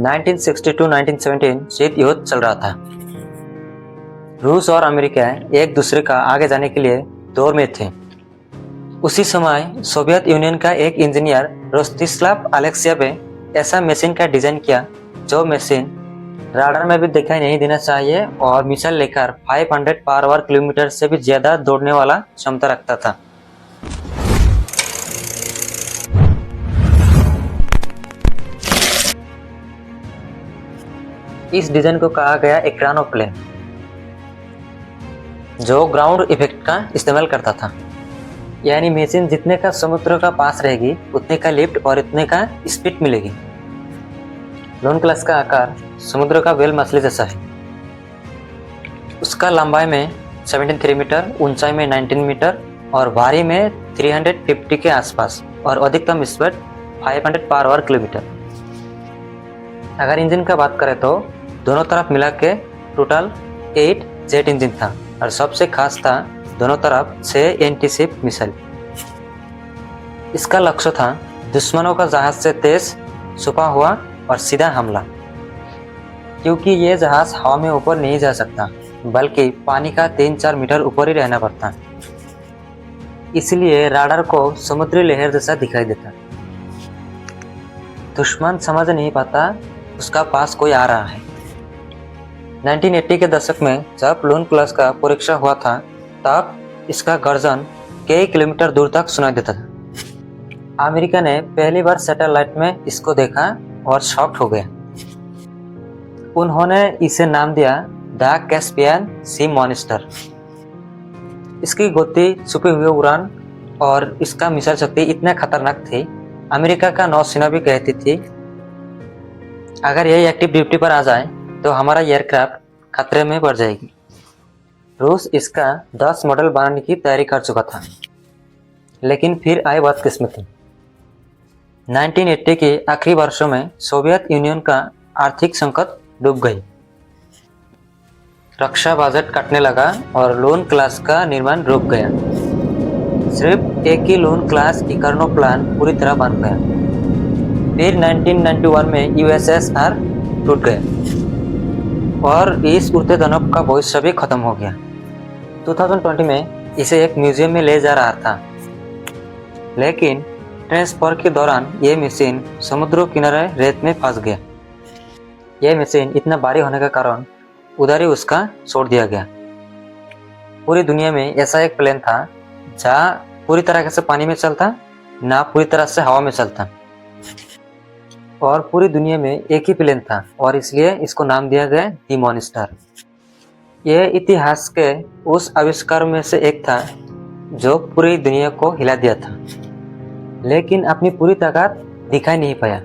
1962-1917 शीत युद्ध चल रहा था। रूस और अमेरिका एक दूसरे का आगे जाने के लिए दौर में थे। उसी समय सोवियत यूनियन का एक इंजीनियर रोस्तिस्लाव अलेक्सेयेव ने ऐसा मशीन का डिजाइन किया जो मशीन राडार में भी दिखाई नहीं देना चाहिए और मिसाइल लेकर 500 पावर किलोमीटर से भी ज्यादा दौड़ने वाला क्षमता रखता था। इस डिजाइन को कहा गया एक्रानोप्लेन, जो ग्राउंड इफेक्ट का इस्तेमाल करता था। यानी मशीन जितने का समुद्र का पास रहेगी उतने का लिफ्ट और उतने का स्पीड मिलेगी। लोन क्लास का आकार समुद्र का व्हेल मछली जैसा है। उसका लंबाई में 73 मीटर, ऊंचाई में 19 मीटर और भारी में 350 के आसपास और अधिकतम स्पीड 500 पावर किलोमीटर। अगर इंजन का बात करें तो दोनों तरफ मिला के टोटल 8 जेट इंजन था और सबसे खास था दोनों तरफ 6 एंटी-शिप मिसाइल। इसका लक्ष्य था दुश्मनों का जहाज से तेज छुपा हुआ और सीधा हमला, क्योंकि ये जहाज हवा में ऊपर नहीं जा सकता बल्कि पानी का 3-4 मीटर ऊपर ही रहना पड़ता। इसलिए राडार को समुद्री लहर जैसा दिखाई देता। दुश्मन समझ नहीं पाता उसका पास कोई आ रहा है। 1980 के दशक में जब लोन क्लास का परीक्षा हुआ था तब इसका गर्जन कई किलोमीटर दूर तक सुनाई देता था। अमेरिका ने पहली बार सैटेलाइट में इसको देखा और शॉक्ड हो गया। उन्होंने इसे नाम दिया द कैस्पियन सी मॉन्स्टर। इसकी गति, छुपी हुई उड़ान और इसका मिसाइल शक्ति इतना खतरनाक थी, अमेरिका का नौसेना भी कहती थी अगर यही एक्टिव ड्यूटी पर आ जाए तो हमारा एयरक्राफ्ट खतरे में पड़ जाएगी। रूस इसका 10 मॉडल बनाने की तैयारी कर चुका था, लेकिन फिर आई बदकिस्मती। 1980 के आखिरी वर्षों में सोवियत यूनियन का आर्थिक संकट डूब गई। रक्षा बजट कटने लगा और लोन क्लास का निर्माण रुक गया। सिर्फ एक ही लोन क्लास इकर्नो प्लान पूरी तरह बन गया। फिर 1991 में यूएसएसआर टूट गया और इस उड़ते दानव का भविष्य भी खत्म हो गया। 2020 में इसे एक म्यूजियम में ले जा रहा था, लेकिन ट्रांसफर के दौरान यह मशीन समुद्र किनारे रेत में फंस गया। यह मशीन इतना भारी होने के कारण उधर ही उसका छोड़ दिया गया। पूरी दुनिया में ऐसा एक प्लेन था जहाँ पूरी तरह से पानी में चलता, ना पूरी तरह से हवा में चलता, और पूरी दुनिया में एक ही प्लेन था और इसलिए इसको नाम दिया गया दी मॉन्स्टर। यह इतिहास के उस आविष्कार में से एक था जो पूरी दुनिया को हिला दिया था, लेकिन अपनी पूरी ताकत दिखाई नहीं पाया।